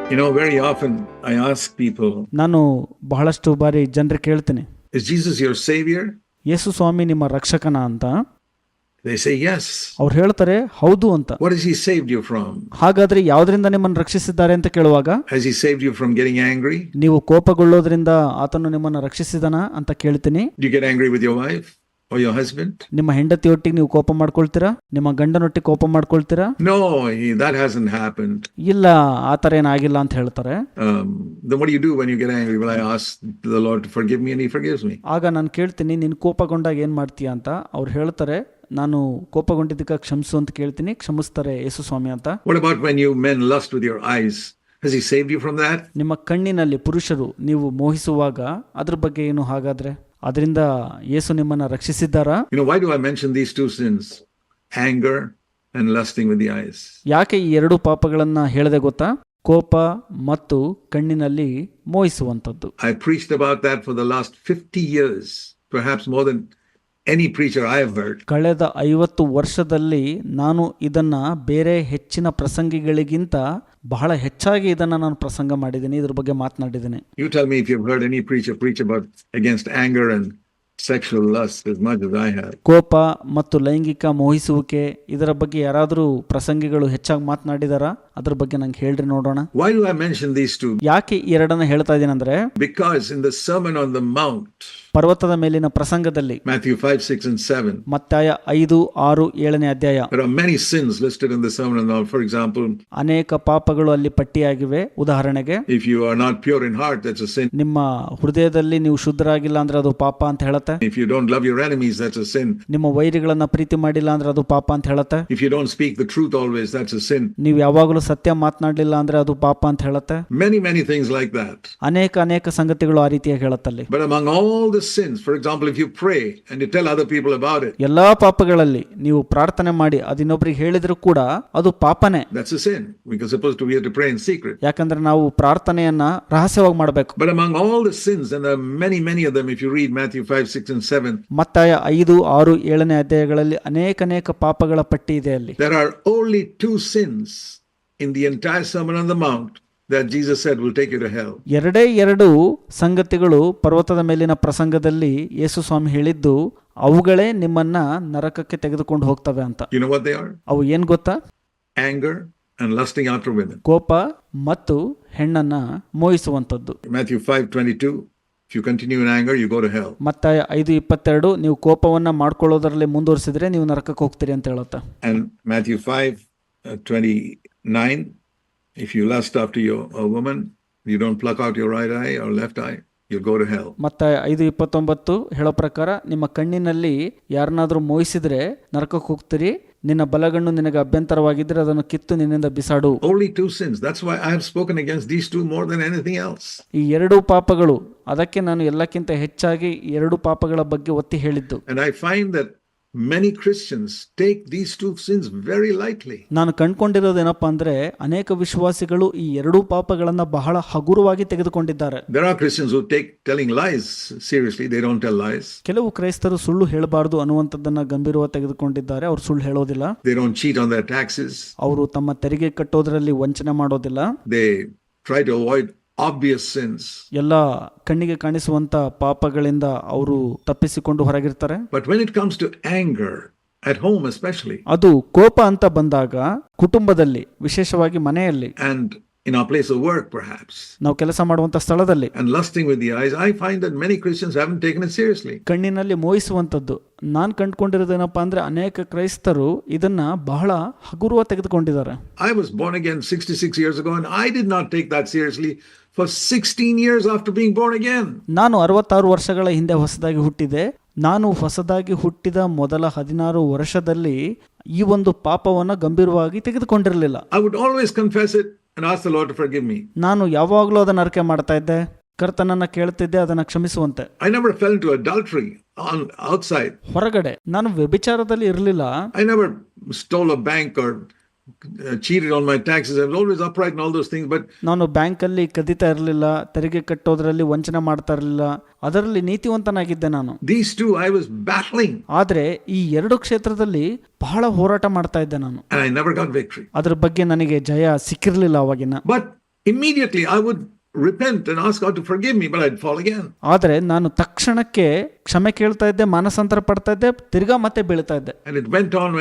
Very often I ask people, ನಾನು ಬಹಳಷ್ಟು ಬಾರಿ ಜನರಿಗೆ ಕೇಳ್ತೀನಿ, is Jesus your savior? ಯೇಸು ಸ್ವಾಮಿ ನಿಮ್ಮ ರಕ್ಷಕನ ಅಂತ. They say yes. ಅವ್ರು ಹೇಳ್ತಾರೆ ಹೌದು ಅಂತ. What has he saved you from? ಹಾಗಾದ್ರೆ ಯಾವ್ದ್ರಿಂದ ನಿಮ್ಮನ್ನು ರಕ್ಷಿಸಿದ್ದಾರೆ ಅಂತ ಕೇಳುವಾಗ, Has he saved you from getting angry? ನೀವು ಕೋಪಗೊಳ್ಳೋದ್ರಿಂದ ಆತನು ನಿಮ್ಮನ್ನು ರಕ್ಷಿಸಿದನ ಅಂತ ಕೇಳ್ತೀನಿ. Do you get angry with your wife or your husband? ನಿಮ್ಮ ಹೆಂಡತಿಯೊಟ್ಟಿಗೆ ನೀವು ಕೋಪ ಮಾಡ್ಕೊಳ್ತೀರಾ? ನಿಮ್ಮ ಗಂಡನೊಟ್ಟಿಗೆ ಕೋಪ ಮಾಡ್ಕೊಳ್ತೀರಾ? No, that hasn't happened. ಇಲ್ಲ, ಆತರ ಏನಾಗಿಲ್ಲ ಅಂತ ಹೇಳ್ತಾರೆ. Then what do you do when you get angry? Well, I ask the Lord to forgive me and he forgives me. ಆಗ ನಾನು ಕೇಳ್ತೀನಿ, ನೀನು ಕೋಪಗೊಂಡಾಗ ಏನ್ ಮಾಡ್ತೀಯ ಅಂತ. ಅವ್ರು ಹೇಳ್ತಾರೆ, ನಾನು ಕೋಪಗೊಂಡಿದ್ದಕ್ಕೆ ಕ್ಷಮಿಸು ಅಂತ ಕೇಳ್ತೀನಿ, ಕ್ಷಮಿಸ್ತಾರೆ ಯೇಸು ಸ್ವಾಮಿ ಅಂತ. What about when you men lust with your eyes? Has he saved you from that? ನಿಮ್ಮ ಕಣ್ಣಿನಲ್ಲಿ ಪುರುಷರು ನೀವು ಮೋಹಿಸುವಾಗ ಅದ್ರ ಬಗ್ಗೆ ಏನು? ಹಾಗಾದ್ರೆ ಅದರಿಂದ ಯೇಸು ನಿಮ್ಮನ್ನ ರಕ್ಷಿಸಿದ್ದಾರಾ? Why do I mention these two sins? Anger and lusting with the eyes. ಯಾಕೆ ಈ ಎರಡು ಪಾಪಗಳನ್ನ ಹೇಳದೆ ಗೊತ್ತಾ? ಕೋಪ ಮತ್ತು ಕಣ್ಣಿನಲ್ಲಿ ಮೋಹಿಸುವಂಥದ್ದು. I preached about that for the last 50 years, perhaps more than any preacher I have heard. ಕಳೆದ 50 ವರ್ಷದಲ್ಲಿ ನಾನು ಇದನ್ನ ಬೇರೆ ಹೆಚ್ಚಿನ ಪ್ರಸಂಗಿಗಳಿಗಿಂತ ಬಹಳ ಹೆಚ್ಚಾಗಿ ಇದನ್ನ ನಾನು ಪ್ರಸಂಗ ಮಾಡಿದ್ದೀನಿ, ಇದ್ರ ಬಗ್ಗೆ ಮಾತನಾಡಿದ್ದೀನಿ. You tell me if you've heard any preacher preach about against anger and sexual lust as much as I have. ಕೋಪ ಮತ್ತು ಲೈಂಗಿಕ ಮೋಹಿಸುವಿಕೆ ಇದರ ಬಗ್ಗೆ ಯಾರಾದರೂ ಪ್ರಸಂಗಿಗಳು ಹೆಚ್ಚಾಗಿ ಮಾತನಾಡಿದಾರಾ? ಅದ್ರ ಬಗ್ಗೆ ನಂಗೆ ಹೇಳ್ರಿ ನೋಡೋಣ. Why do I mention these two? ಯಾಕೆ ಈ ಎರಡನ್ನ ಹೇಳ್ತಾ ಇದ್ದೀನಿ ಅಂದ್ರೆ, because in the Sermon on the Mount, ಪರ್ವತದ ಮೇಲಿನ ಪ್ರಸಂಗದಲ್ಲಿ, Matthew 5, 6 and 7, ಮತ್ತಾಯ 5, 6, 7ನೇ ಅಧ್ಯಾಯ, there are many sins listed in the Sermon on the Mount. For example, ಅನೇಕ ಪಾಪಗಳು ಅಲ್ಲಿ ಪಟ್ಟಿಯಾಗಿವೆ. ಉದಾಹರಣೆಗೆ, if you are not pure in heart, that's a sin. ನಿಮ್ಮ ಹೃದಯದಲ್ಲಿ ನೀವು ಶುದ್ಧರಾಗಿಲ್ಲ ಅಂದ್ರೆ ಅದು ಪಾಪ ಅಂತ ಹೇಳುತ್ತೆ. If you don't love your enemies, that's a sin. ನಿಮ್ಮ ವೈರಿಗಳನ್ನ ಪ್ರೀತಿ ಮಾಡಿಲ್ಲ ಅಂದ್ರೆ ಅದು ಪಾಪ ಅಂತ ಹೇಳುತ್ತೆ. If you don't speak the truth always, that's a sin. ನೀವು ಯಾವಾಗಲೂ ಸತ್ಯ ಮಾತನಾಡಲಿಲ್ಲ ಅಂದ್ರೆ ಅದು ಪಾಪ ಅಂತ ಹೇಳುತ್ತೆ. Many things like that. ಅನೇಕ ಸಂಗತಿಗಳು ಆ ರೀತಿಯಾಗಿ ಹೇಳುತ್ತಲ್ಲಿ. But among all the sins, for example, if you pray and you tell other people about it, ಎಲ್ಲಾ ಪಾಪಗಳಲ್ಲಿ ನೀವು ಪ್ರಾರ್ಥನೆ ಮಾಡಿ ಅದಿನ್ನೊಬ್ಬರಿಗೆ ಹೇಳಿದ್ರು ಕೂಡ ಅದು ಪಾಪನೇ. That's a sin, because supposed to we have to pray in secret. ಯಾಕಂದ್ರೆ ನಾವು ಪ್ರಾರ್ಥನೆಯನ್ನ ರಹಸ್ಯವಾಗಿ ಮಾಡಬೇಕು. But among all the sins, and there are many of them, if you read Matthew 5, 6 and 7, ಮತ್ತಾಯ 5, 6, 7ನೇ ಅಧ್ಯಾಯಗಳಲ್ಲಿ ಅನೇಕ ಪಾಪಗಳ ಪಟ್ಟಿ ಇದೆ ಅಲ್ಲಿ. there are only two sins in the entire Sermon on the Mount that Jesus said will take you to hell. ಎರಡು ಸಂಗತಿಗಳು ಪರ್ವತದ ಮೇಲಿನ ಪ್ರಸಂಗದಲ್ಲಿ ಯೇಸು ಸ್ವಾಮಿ ಹೇಳಿದ್ದು, ಅವುಗಳೇ ನಿಮ್ಮನ್ನ ನರಕಕ್ಕೆ ತೆಗೆದುಕೊಂಡು ಹೋಗ್ತವೆ ಅಂತ. You know what they are? ಅವು ಏನ್ ಗೊತ್ತಾ? Anger and lusting after women. ಕೋಪ ಮತ್ತು ಹೆಣ್ಣನ್ನ ಮೋಹಿಸುವಂತದ್ದು. Matthew 5:22, if you continue in anger, you go to hell. ಮತ್ತಾಯ 5:22, ನೀವು ಕೋಪವನ್ನ ಮಾಡ್ಕೊಳ್ಳೋದರಲ್ಲಿ ಮುಂದುವರಿಸಿದ್ರೆ ನೀವು ನರಕಕ್ಕೆ ಹೋಗ್ತೀರಿ ಅಂತ ಹೇಳುತ್ತೆ. And Matthew 5:29, if you lust after a woman, you don't pluck out your right eye or left eye, you'll go to hell. ಮತ್ತಾಯ 5:29 ಹೇಳೋ ಪ್ರಕಾರ, ನಿಮ್ಮ ಕಣ್ಣಿನಲ್ಲಿ ಯಾರನ್ನಾದ್ರೂ ಮೋಹಿಸಿದ್ರೆ ನರಕಕ್ಕೆ ಹೋಗ್ತೀರಿ, ನಿನ್ನ ಬಲಗಣ್ಣು ನಿನಗೆ ಅಭ್ಯಂತರವಾಗಿದ್ರೆ ಅದನ್ನು ಕಿತ್ತು ನಿನ್ನಿಂದ ಬಿಸಾಡು. Only two sins. That's why I have spoken against these two more than anything else. ಈ ಎರಡು ಪಾಪಗಳು, ಅದಕ್ಕೆ ನಾನು ಎಲ್ಲಕ್ಕಿಂತ ಹೆಚ್ಚಾಗಿ ಎರಡು ಪಾಪಗಳ ಬಗ್ಗೆ ಒತ್ತಿ ಹೇಳಿದ್ದು. And I find that many Christians take these two sins very lightly. ನಾನು ಕಂಡುಕೊಂಡಿರೋದೇನಪ್ಪಾ ಅಂದ್ರೆ, ಅನೇಕ ವಿಶ್ವಾಸಿಗಳು ಈ ಎರಡು ಪಾಪಗಳನ್ನ ಬಹಳ ಹಗುರವಾಗಿ ತೆಗೆದುಕೊಂಡಿದ್ದಾರೆ. There are Christians who take telling lies seriously. They don't tell lies. ಕೆಲವು ಕ್ರೈಸ್ತರು ಸುಳ್ಳು ಹೇಳಬಾರದು ಅನ್ನುವಂಥದ್ದನ್ನ ಗಂಭೀರವಾಗಿ ತೆಗೆದುಕೊಂಡಿದ್ದಾರೆ. ಅವರು ಸುಳ್ಳು ಹೇಳೋದಿಲ್ಲ. They don't cheat on their taxes. ಅವರು ತಮ್ಮ ತೆರಿಗೆ ಕಟ್ಟೋದ್ರಲ್ಲಿ ವಂಚನೆ ಮಾಡೋದಿಲ್ಲ. They try to avoid obvious sins. ಎಲ್ಲ ಕಣ್ಣಿಗೆ ಕಾಣಿಸುವಂತ ಪಾಪಗಳಿಂದ ಅವರು ತಪ್ಪಿಸಿಕೊಂಡು ಹೊರಗಿರ್ತಾರೆ. But when it comes to anger, at home especially, ಅದು ಕೋಪ ಅಂತ ಬಂದಾಗ, ಕುಟುಂಬದಲ್ಲಿ, ವಿಶೇಷವಾಗಿ ಮನೆಯಲ್ಲಿ, and in our place of work perhaps, ನಾವು ಕೆಲಸ ಮಾಡುವಂತ ಸ್ಥಳದಲ್ಲಿ, and lusting with the eyes, I find that many Christians haven't taken it seriously. ಕಣ್ಣಿನಲ್ಲಿ ಮೋಹಿಸುವಂತದ್ದು ನಾನ್ ಕಂಡುಕೊಂಡಿರೋದೇನಪ್ಪಾ ಅಂದ್ರೆ, ಅನೇಕ ಕ್ರೈಸ್ತರು ಇದನ್ನ ಬಹಳ ಹಗುರವಾಗಿ ತೆಗೆದುಕೊಂಡಿದ್ದಾರೆ. I was born again 66 years ago and I did not take that seriously for 16 years after being born again. ನಾನು 66 ವರ್ಷಗಳ ಹಿಂದೆ ಹೊಸದಾಗಿ ಹುಟ್ಟಿದೆ. ನಾನು ಹೊಸದಾಗಿ ಹುಟ್ಟಿದ ಮೊದಲ 16 ವರ್ಷದಲ್ಲಿ ಈ ಒಂದು ಪಾಪವನ್ನ ಗಂಭೀರವಾಗಿ ತೆಗೆದುಕೊಂಡಿರಲಿಲ್ಲ. I would always confess it and ask the Lord to forgive me. ನಾನು ಯಾವಾಗಲೂ ಅದನ್ನ ಅರಿಕೆ ಮಾಡ್ತಾ ಇದ್ದೆ, ಕರ್ತನನ್ನ ಕೇಳ್ತಿದ್ದೆ ಅದನ್ನ ಕ್ಷಮಿಸುವಂತೆ. I never fell into adultery outside. ಹೊರಗಡೆ ನಾನು ವ್ಯಭಿಚಾರದಲ್ಲಿ ಇರಲಿಲ್ಲ. I never stole a bank or cheated on my taxes. I was always upright and all those things, but ನಾನು ಬ್ಯಾಂಕಲ್ಲಿ ಕದಿತಾ ಇರಲಿಲ್ಲ, ತೆರಿಗೆ ಕಟ್ಟೋದ್ರಲ್ಲಿ ವಂಚನೆ ಮಾಡ್ತಾ ಇರಲಿಲ್ಲ, ಅದರಲ್ಲಿ ನೀತಿವಂತನಾಗಿದ್ದೆ ನಾನು. These two I was battling. ಆದ್ರೆ ಈ ಎರಡು ಕ್ಷೇತ್ರದಲ್ಲಿ ಬಹಳ ಹೋರಾಟ ಮಾಡ್ತಾ ಇದ್ದೆ ನಾನು. And I never got victory. ಅದ್ರ ಬಗ್ಗೆ ನನಗೆ ಜಯ ಸಿಕ್ಕಿರ್ಲಿಲ್ಲ ಅವಾಗಿನ. But Immediately I would repent and ask God to forgive me, but I'd fall again. ಆದರೆ ನಾನು ತಕ್ಷಣಕ್ಕೆ ಕ್ಷಮೆ ಕೇಳ್ತಾ ಇದ್ದೆ, ಮಾನಸಾಂತರ ಪಡ್ತಾ ಇದ್ದೆ, ತಿರ್ಗಾ ಮತ್ತೆ ಬೀಳ್ತಾ ಇದ್ದೆ. And it went on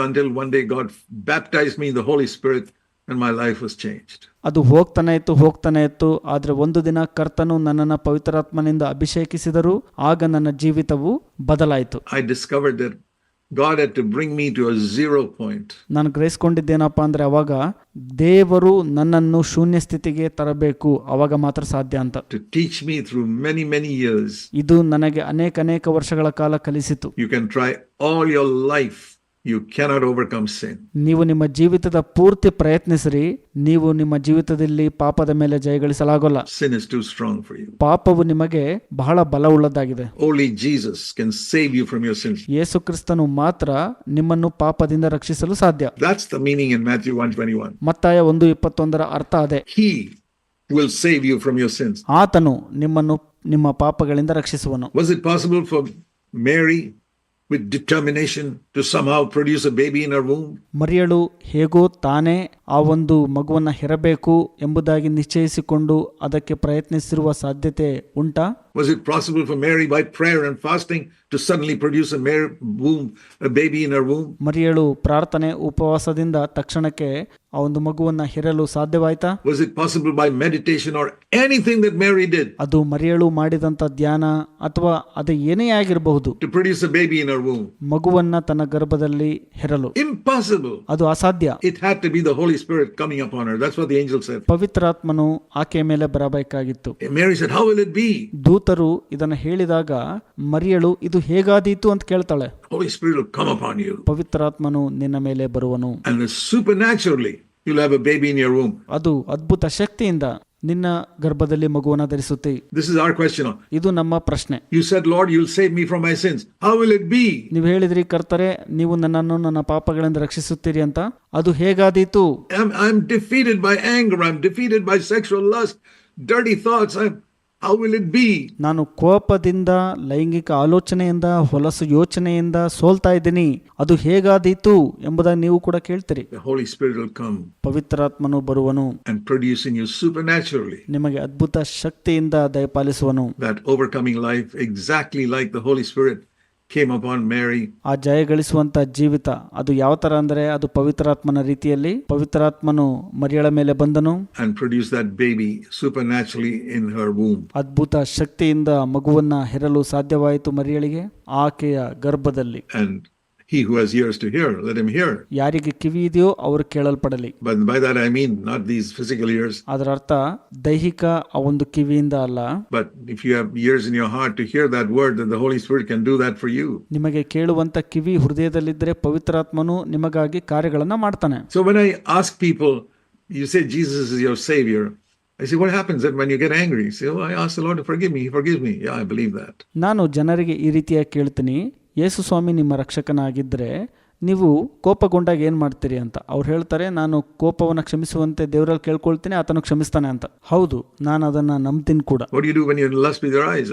until one day God baptized me in the Holy Spirit and my life was changed. ಅದು ಹೋಗ್ತಾನೆ ಇತ್ತು. ಆದರೆ ಒಂದು ದಿನ ಕರ್ತನು ನನ್ನನ್ನು ಪವಿತ್ರಾತ್ಮನಿಂದ ಅಭಿಷೇಕಿಸಿದರು. ಆಗ ನನ್ನ ಜೀವಿತವು ಬದಲಾಯಿತು. I discovered that God had to bring me to a zero point. ನಾನು ಗ್ರಹಿಸ್ಕೊಂಡಿದ್ದೇನಪ್ಪ ಅಂದ್ರೆ ಅವಾಗ ದೇವರು ನನ್ನನ್ನು ಶೂನ್ಯ ಸ್ಥಿತಿಗೆ ತರಬೇಕು, ಅವಾಗ ಮಾತ್ರ ಸಾಧ್ಯ ಅಂತ. To teach me through many years. ಇದು ನನಗೆ ಅನೇಕ ವರ್ಷಗಳ ಕಾಲ ಕಲಿಸಿತು. You can try all your life. You cannot overcome sin. ನೀವು ನಿಮ್ಮ ಜೀವಿತದ ಪೂರ್ತಿ ಪ್ರಯತ್ನಿಸಿರಿ, ನೀವು ನಿಮ್ಮ ಜೀವಿತದಲ್ಲಿ ಪಾಪದ ಮೇಲೆ ಜಯಗಳಿಸಲಾಗೋಲ್ಲ. Sin is too strong for you. ಪಾಪವು ನಿಮಗೆ ಬಹಳ ಬಲವುಳ್ಳದ್ದಾಗಿದೆ. Only Jesus can save you from your sins. ಯೇಸು ಕ್ರಿಸ್ತನು ಮಾತ್ರ ನಿಮ್ಮನ್ನು ಪಾಪದಿಂದ ರಕ್ಷಿಸಲು ಸಾಧ್ಯ. That's the meaning in Matthew 1:21. ಮತ್ತಾಯ 1:21 ಅರ್ಥ ಅದೇ. He will save you from your sins. ಆತನು ನಿಮ್ಮನ್ನು ನಿಮ್ಮ ಪಾಪಗಳಿಂದ ರಕ್ಷಿಸುವನು. Was it possible for Mary with determination to somehow produce a baby in her womb? ಮರಿಯಳು ಹೇಗೋ ತಾನೇ ಆ ಒಂದು ಮಗುವನ್ನು ಹೆರಬೇಕು ಎಂಬುದಾಗಿ ನಿಶ್ಚಯಿಸಿಕೊಂಡು ಅದಕ್ಕೆ ಪ್ರಯತ್ನಿಸಿರುವ ಸಾಧ್ಯತೆ ಉಂಟಾ? Was it possible for Mary by prayer and fasting to suddenly produce a baby in her womb? ಮರಿಯಳು ಪ್ರಾರ್ಥನೆ ಉಪವಾಸದಿಂದ ತಕ್ಷಣಕ್ಕೆ ಆ ಒಂದು ಮಗುವನ್ನು ಹೆರಲು ಸಾಧ್ಯವಾಯ್ತಾ? Was it possible by meditation or anything that Mary did? ಅದು ಮರಿಯಳು ಮಾಡಿದಂತ ಧ್ಯಾನ ಅಥವಾ ಅದು ಏನೇ ಆಗಿರಬಹುದು, to produce a baby in her womb? ಮಗುವನ್ನ ತನ್ನ ಗರ್ಭದಲ್ಲಿ ಹೆರಲು Impossible. ಅದು ಅಸಾಧ್ಯ. It had to be the Holy Spirit coming upon her. That's what the angel said. ಪವಿತ್ರಾತ್ಮನು ಆಕೆಯ ಮೇಲೆ ಬರಬೇಕಾಗಿತ್ತು. Mary said, how will it be? ದೂತರು ಇದನ್ನು ಹೇಳಿದಾಗ ಮರಿಯಳು ಇದು ಹೇಗಾದೀತು ಅಂತ ಕೇಳ್ತಾಳೆ. Holy Spirit will come upon you. ಪವಿತ್ರಾತ್ಮನು ನಿನ್ನ ಮೇಲೆ ಬರುವನು. And supernaturally you'll have a baby in your womb. ಅದು ಅದ್ಭುತ ಶಕ್ತಿಯಿಂದ ನಿನ್ನ ಗರ್ಭದಲ್ಲಿ ಮಗುವನ್ನು ಧರಿಸುತ್ತೆ. This is our question. ಇದು ನಮ್ಮ ಪ್ರಶ್ನೆ. You said, Lord, you'll save me from my sins. How will it be? ನೀವು ಹೇಳಿದ್ರಿ ಕರ್ತರೆ, ನೀವು ನನ್ನನ್ನು ನನ್ನ ಪಾಪಗಳಿಂದ ರಕ್ಷಿಸುತ್ತೀರಿ ಅಂತ. ಅದು ಹೇಗಾದೀತು? I'm defeated by anger. I'm defeated by sexual lust, dirty thoughts. How will it be? ನಾನು ಕೋಪದಿಂದ, ಲೈಂಗಿಕ ಆಲೋಚನೆಯಿಂದ, ಹೊಲಸು ಯೋಚನೆಯಿಂದ ಸೋಲ್ತಾ ಇದ್ದೀನಿ. ಅದು ಹೇಗಾದೀತು ಎಂಬುದಾಗಿ ನೀವು ಕೂಡ ಕೇಳ್ತೀರಿ. The Holy Spirit will come. ಪವಿತ್ರಾತ್ಮನು ಬರುವನು and produce in you supernaturally ನಿಮಗೆ ಅದ್ಭುತ ಶಕ್ತಿಯಿಂದ ದಯಪಾಲಿಸುವನು. that overcoming life exactly like the Holy Spirit came upon Mary. ಆ ಜಯಗಳಿಸುವಂತ ಜೀವಿತ ಅದು ಯಾವ ತರ ಅಂದ್ರೆ ಅದು ಪವಿತ್ರಾತ್ಮನ ರೀತಿಯಲ್ಲಿ ಪವಿತ್ರಾತ್ಮನು ಮರಿಯಳ ಮೇಲೆ ಬಂದನು and produced that baby supernaturally in her womb. ಅದ್ಭುತ ಶಕ್ತಿಯಿಂದ ಮಗುವನ್ನ ಹೆರಲು ಸಾಧ್ಯವಾಯಿತು ಮರಿಯಳಿಗೆ ಆಕೆಯ ಗರ್ಭದಲ್ಲಿ. And he who has ears to hear, let him hear. ಯಾರಿಗೆ ಕಿವಿ ಇದೆಯೋ ಅವರು ಕೇಳಲ್ಪಡಲಿ. But by that I mean not these physical ears. ಅದರ ಅರ್ಥ ದೈಹಿಕ ಆ ಒಂದು ಕಿವಿಯಿಂದ ಅಲ್ಲ. But if you have ears in your heart to hear that word, then the Holy Spirit can do that for you. ನಿಮಗೆ ಕೇಳುವಂತ ಕಿವಿ ಹೃದಯದಲ್ಲಿದ್ದರೆ ಪವಿತ್ರಾತ್ಮನು ನಿಮಗಾಗಿ ಕಾರ್ಯಗಳನ್ನ ಮಾಡ್ತಾನೆ. So when I ask people, you say Jesus is your savior. I say, what happens then when you get angry? You say, oh, I ask the Lord to forgive me. He forgives me. Yeah, I believe that. ನಾನು ಜನರಿಗೆ ಈ ರೀತಿಯಾಗಿ ಕೇಳ್ತೀನಿ, ಯೇಸು ಸ್ವಾಮಿ ನಿಮ್ಮ ರಕ್ಷಕನಾಗಿದ್ದರೆ ನೀವು ಕೋಪಗೊಂಡಾಗ ಏನು ಮಾಡ್ತೀರಿ ಅಂತ. ಅವ್ರು ಹೇಳ್ತಾರೆ, ನಾನು ಕೋಪವನ್ನು ಕ್ಷಮಿಸುವಂತೆ ದೇವರಲ್ಲಿ ಕೇಳ್ಕೊಳ್ತೀನಿ, ಆತನು ಕ್ಷಮಿಸ್ತಾನೆ ಅಂತ. ಹೌದು, ನಾನು ಅದನ್ನು ನಂಬ್ತೀನಿ ಕೂಡ. What do you do when you're in lust with your eyes?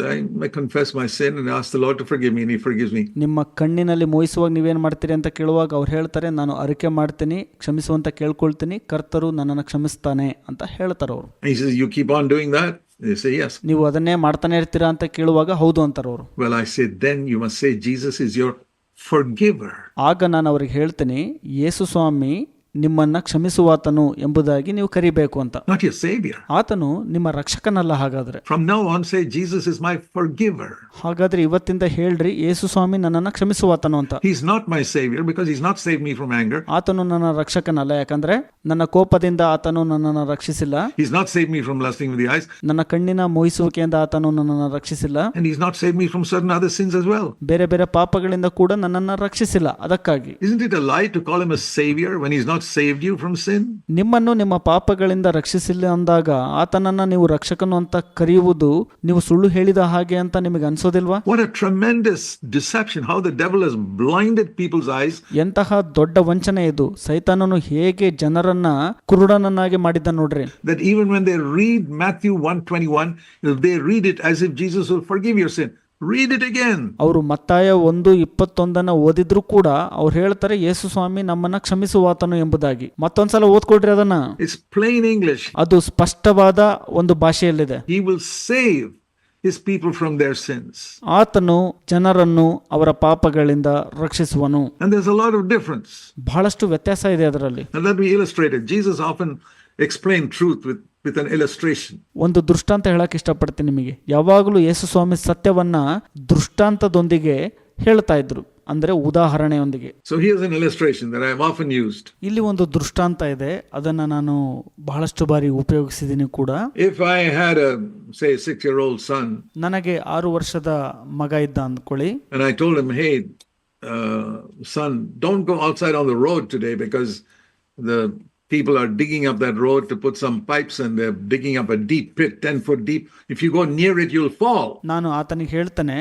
I confess my sin and ask the Lord to forgive me and he forgives me. ನಿಮ್ಮ ಕಣ್ಣಿನಲ್ಲಿ ಮೋಹಿಸುವಾಗ ನೀವೇನು ಮಾಡ್ತೀರಿ ಅಂತ ಕೇಳುವಾಗ ಅವ್ರು ಹೇಳ್ತಾರೆ, ನಾನು ಅರಿಕೆ ಮಾಡ್ತೀನಿ, ಕ್ಷಮಿಸುವಂತ ಕೇಳ್ಕೊಳ್ತೀನಿ, ಕರ್ತರು ನನ್ನನ್ನು ಕ್ಷಮಿಸ್ತಾನೆ ಅಂತ ಹೇಳ್ತಾರೆ ಅವರು. He says, you keep on doing that? They say yes. ನೀವು ಅದನ್ನೇ ಮಾಡ್ತಾನೆ ಇರ್ತೀರಾ ಅಂತ ಕೇಳುವಾಗ ಹೌದು ಅಂತಾರೆ ಅವರು. Well, I say then you must say Jesus is your forgiver. ಆಗ ನಾನು ಅವ್ರಿಗೆ ಹೇಳ್ತೀನಿ, ಯೇಸು ಸ್ವಾಮಿ ನಿಮ್ಮನ್ನ ಕ್ಷಮಿಸುವಾತನು ಎಂಬುದಾಗಿ ನೀವು ಕರಿಬೇಕು ಅಂತ. Not your savior. ಆತನು ನಿಮ್ಮ ರಕ್ಷಕನಲ್ಲ. ಹಾಗಾದ್ರೆ From now on say Jesus is my forgiver. ಹಾಗಾದ್ರೆ ಇವತ್ತಿಂದ ಹೇಳ್ರಿ, ಯೇಸು ಸ್ವಾಮಿ ನನ್ನನ್ನ ಕ್ಷಮಿಸುವಾತನು ಅಂತ. He's not my savior because he's not saved me from anger. ಆತನು ನನ್ನ ರಕ್ಷಕನಲ್ಲ, ಯಾಕಂದ್ರೆ ನನ್ನ ಕೋಪದಿಂದ ಆತನು ನನ್ನನ್ನು ರಕ್ಷಿಸಿಲ್ಲ. He's not saved me from lusting with the eyes. ನನ್ನ ಕಣ್ಣಿನ ಮೋಹಿಸುವಿಕೆಯಿಂದ ಆತನು ನನ್ನನ್ನು ರಕ್ಷಿಸಿಲ್ಲ. And he's not saved me from certain other sins as well. ಬೇರೆ ಬೇರೆ ಪಾಪಗಳಿಂದ ಕೂಡ ನನ್ನನ್ನು ರಕ್ಷಿಸಿಲ್ಲ. ಅದಕ್ಕಾಗಿ Isn't it a lie to call him a savior when he's not saved you from sin? ನಿಮ್ಮನ್ನು ನಿಮ್ಮ ಪಾಪಗಳಿಂದ ರಕ್ಷಿಸಿಲ್ಲ ಅಂದಾಗ ಆತನನ್ನ ನೀವು ರಕ್ಷಕನು ಅಂತ ಕರೆಯುವುದು ನೀವು ಸುಳ್ಳು ಹೇಳಿದ ಹಾಗೆ ಅಂತ ನಿಮಗೆ ಅನ್ಸೋದಿಲ್ವಾ? What a tremendous deception, how the devil has blinded people's eyes. ಎಂತಹ ದೊಡ್ಡ ವಂಚನೆ ಇದು. ಸೈತಾನನು ಹೇಗೆ ಜನರನ್ನ ಕುರುಡನನ್ನಾಗಿ ಮಾಡಿದ್ದ ನೋಡ್ರಿ. That even when they read Matthew 1:21, they read it as if Jesus will forgive your sin. Read it again. ಅವರು ಮತ್ತಾಯ 1:21 ಓದಿದ್ರು ಕೂಡ ಅವ್ರು ಹೇಳ್ತಾರೆ ಯೇಸು ಸ್ವಾಮಿ ನಮ್ಮನ್ನ ಕ್ಷಮಿಸುವಾತನು ಎಂಬುದಾಗಿ. ಮತ್ತೊಂದ್ಸಲ ಓದ್ಕೊಡ್ರಿ ಅದನ್ನ. It's plain English. ಅದು ಸ್ಪಷ್ಟವಾದ ಒಂದು ಭಾಷೆಯಲ್ಲಿದೆ. He will save his people from their sins. ಆತನು ಜನರನ್ನು ಅವರ ಪಾಪಗಳಿಂದ ರಕ್ಷಿಸುವನು. And there's a lot of difference. ಬಹಳಷ್ಟು ವ್ಯತ್ಯಾಸ ಇದೆ ಅದರಲ್ಲಿ. And let me illustrate it. Jesus often explained truth with an illustration. ಒಂದು ದೃಷ್ಟಾಂತ ಹೇಳಕ್ ಇಷ್ಟಪಡ್ತೀನಿ ನಿಮಗೆ. ಯಾವಾಗಲೂ ಯೇಸು ಸ್ವಾಮಿ ಸತ್ಯವನ್ನ ದೃಷ್ಟಾಂತದೊಂದಿಗೆ ಹೇಳ್ತಾ ಇದ್ರು, ಅಂದ್ರೆ ಉದಾಹರಣೆಯೊಂದಿಗೆ. So here's an illustration that I have often used. ಇಲ್ಲಿ ಒಂದು ದೃಷ್ಟಾಂತ ಇದೆ, ಅದನ್ನ ನಾನು ಬಹಳಷ್ಟು ಬಾರಿ ಉಪಯೋಗಿಸಿದ್ದೀನಿ ಕೂಡ. If I had a say 6-year-old son, ನನಗೆ 6 ವರ್ಷದ ಮಗ ಇದ್ದ ಅಂದ್ಕೊಳ್ಳಿ, and I told him, hey son, don't go outside on the road today because the people are digging up that road to put some pipes and they're digging up a deep pit 10 foot deep. If you go near it you'll fall. ನಾನು ಆತನಿಗೆ ಹೇಳ್ತಾನೆ,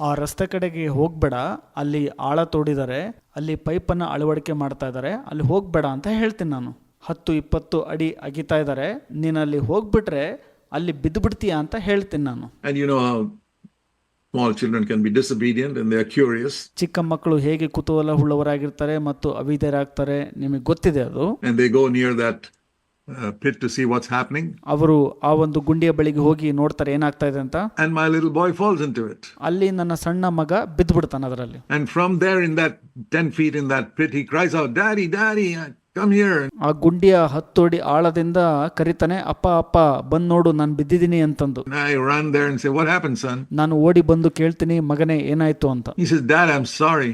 ಆ ರಸ್ತೆ ಕಡೆಗೆ ಹೋಗ್ಬೇಡ, ಅಲ್ಲಿ ಆಳ ತೋಡಿದ್ದಾರೆ, ಅಲ್ಲಿ ಪೈಪನ್ನು ಅಳವಡಿಕೆ ಮಾಡ್ತಾ ಇದ್ದಾರೆ, ಅಲ್ಲಿ ಹೋಗ್ಬೇಡ ಅಂತ ಹೇಳ್ತೀನಿ ನಾನು. 10-20 ಅಡಿ ಅಗಿತಾ ಇದ್ದಾರೆ, ನೀನು ಅಲ್ಲಿ ಹೋಗ್ಬಿಟ್ರೆ ಅಲ್ಲಿ ಬಿದ್ದು ಬಿಡ್ತೀಯಾ ಅಂತ ಹೇಳ್ತೀನಿ ನಾನು. And you know how small children can be disobedient and they are curious. ಚಿಕ್ಕ ಮಕ್ಕಳು ಹೇಗೆ ಕುತೂಹಲ ಉಳ್ಳವರಾಗಿರ್ತಾರೆ ಮತ್ತು ಅವಿಧೇಯರಾಗ್ತಾರೆ, ನಿಮಗೆ ಗೊತ್ತಿದೆ ಅದು. And they go near that pit to see what's happening. ಅವರು ಆ ಒಂದು ಗುಂಡಿಯ ಬಳಿಗೆ ಹೋಗಿ ನೋಡ್ತಾರೆ ಏನಾಗ್ತಾ ಇದೆ ಅಂತ. And my little boy falls into it. ಅಲ್ಲಿ ನನ್ನ ಸಣ್ಣ ಮಗ ಬಿದ್ದು ಬಿಡ್ತಾನೆ ಅದರಲ್ಲಿ. And from there in that 10 feet in that pit he cries out, daddy, daddy, come here. ಆ ಗುಂಡಿಯ 10 ಅಡಿ ಆಳದಿಂದ ಕರೀತಾನೆ, ಅಪ್ಪ ಅಪ್ಪ ಬಂದ್ ನೋಡು ನಾನು ಬಿದ್ದಿದ್ದೀನಿ ಅಂತಂದು. And I run there and say, what happened, son? ನಾನು ಓಡಿ ಬಂದು ಕೇಳ್ತೀನಿ, ಮಗನೇ ಏನಾಯ್ತು ಅಂತ. He says, dad, I'm sorry.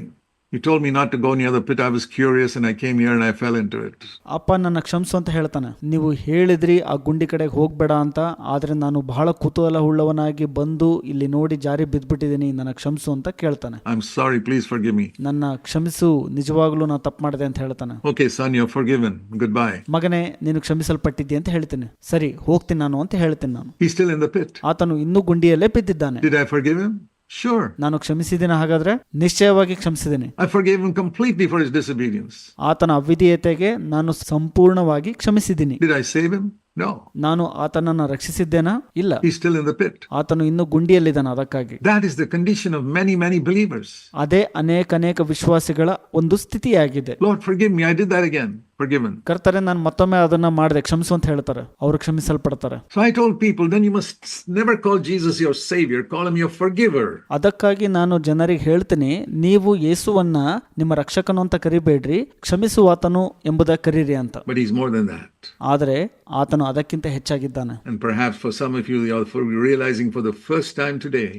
You told me not to go near the pit. I was curious and I came here and I fell into it. ಅಪ್ಪ ನನ್ನ ಕ್ಷಮಿಸು ಅಂತ ಹೇಳ್ತಾನೆ. ನೀವು ಹೇಳಿದ್ರಿ ಆ ಗುಂಡಿ ಕಡೆಗೆ ಹೋಗ್ಬೇಡ ಅಂತ, ಆದ್ರೆ ನಾನು ಬಹಳ ಕುತೂಹಲ ಉಳ್ಳವನಾಗಿ ಬಂದು ಇಲ್ಲಿ ನೋಡಿ ಜಾರಿ ಬಿದ್ದ್ಬಿಟ್ಟಿದ್ದೀನಿ, ನನ್ನ ಕ್ಷಮಿಸು ಅಂತ ಕೇಳ್ತಾನೆ. I'm sorry, please forgive me. ನನ್ನ ಕ್ಷಮಿಸು, ನಿಜವಾಗ್ಲೂ ನಾನು ತಪ್ಪು ಮಾಡಿದೆ ಅಂತ ಹೇಳ್ತಾನೆ. Okay, son, you're forgiven. Goodbye. ಮಗನೇ ನೀನು ಕ್ಷಮಿಸಲ್ಪಟ್ಟಿದ್ದಿ ಅಂತ ಹೇಳ್ತೀನಿ. ಸರಿ ಹೋಗ್ತೀನಿ ನಾನು ಅಂತ ಹೇಳ್ತೀನಿ ನಾನು. He's still in the pit. ಆತನು ಇನ್ನೂ ಗುಂಡಿಯಲ್ಲೇ ಬಿದ್ದಿದ್ದಾನೆ. Did I forgive him? Sure. ನಾನು ಕ್ಷಮಿಸಿದ್ದೀನಿ, ಹಾಗಾದ್ರೆ ನಿಶ್ಚಯವಾಗಿ ಕ್ಷಮಿಸಿದ್ದೀನಿ. I forgave him completely for his disobedience. ಆತನ ಅವಿಧೇಯತೆಗೆ ನಾನು ಸಂಪೂರ್ಣವಾಗಿ ಕ್ಷಮಿಸಿದ್ದೀನಿ. Did I save him? No. ನಾನು ಆತನನ್ನು ರಕ್ಷಿಸಿದ್ದೇನಾ? ಇಲ್ಲ. He's still in the pit. ಆತನು ಇನ್ನೂ ಗುಂಡಿಯಲ್ಲಿದ್ದಾನೆ. ಅದಕ್ಕಾಗಿ That is the condition of many believers. ಅದೇ ಅನೇಕ ವಿಶ್ವಾಸಿಗಳ ಒಂದು ಸ್ಥಿತಿಯಾಗಿದೆ. Lord, forgive me. I did that again. Forgiven. ಕರ್ತರೆ ನಾನು ಮತ್ತೊಮ್ಮೆ ಅದನ್ನ ಮಾಡಿದೆ, ಕ್ಷಮಿಸು ಅಂತ ಹೇಳ್ತಾರೆ. ಅವರು ಕ್ಷಮಿಸಲ್ಪಡ್ತಾರೆ. So I told people, then you must never call Jesus your savior. Call him your forgiver. ಅದಕ್ಕಾಗಿ ನಾನು ಜನರಿಗೆ ಹೇಳ್ತೀನಿ, ನೀವು ಯೇಸುವನ್ನ ನಿಮ್ಮ ರಕ್ಷಕನು ಅಂತ ಕರಿಬೇಡ್ರಿ, ಕ್ಷಮಿಸುವಾತನು ಎಂಬುದಾಗಿ ಕರೀರಿ ಅಂತ. But he's more than that. ಆದರೆ ಆತನು ಅದಕ್ಕಿಂತ ಹೆಚ್ಚಾಗಿದ್ದಾನೆ. And perhaps for some of you are realizing for the first time today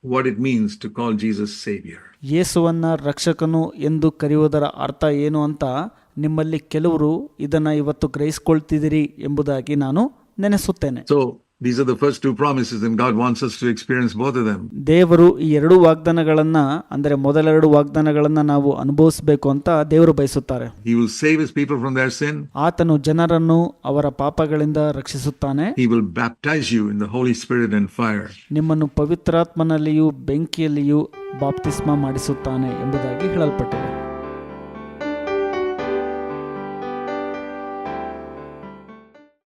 what it means to call Jesus savior. ಯೇಸುವನ್ನ ರಕ್ಷಕನು ಎಂದು ಕರೆಯುವುದರ ಅರ್ಥ ಏನು ಅಂತ ನಿಮ್ಮಲ್ಲಿ ಕೆಲವರು ಇದನ್ನ ಇವತ್ತು ಗ್ರಹಿಸಿಕೊಳ್ತಿದ್ದೀರಿ ಎಂಬುದಾಗಿ ನಾನು ನೆನೆಸುತ್ತೇನೆ. So these are the first two promises and God wants us to experience both of them. ದೇವರು ಈ 2 ವಾಗ್ದಾನಗಳನ್ನ, ಅಂದರೆ ಮೊದಲ 2 ವಾಗ್ದಾನಗಳನ್ನ ನಾವು ಅನುಭವಿಸಬೇಕು ಅಂತ ದೇವರು ಬಯಸುತ್ತಾರೆ. He will save his people from their sin. ಆತನು ಜನರನ್ನು ಅವರ ಪಾಪಗಳಿಂದ ರಕ್ಷಿಸುತ್ತಾನೆ. He will baptize you in the Holy Spirit and fire. ನಿಮ್ಮನ್ನು ಪವಿತ್ರಾತ್ಮನಲ್ಲಿಯೂ ಬೆಂಕಿಯಲ್ಲಿಯೂ ಬಾಪ್ತಿಸ್ಮ ಮಾಡಿಸುತ್ತಾನೆ ಎಂಬುದಾಗಿ ಹೇಳಲ್ಪಟ್ಟಿದೆ.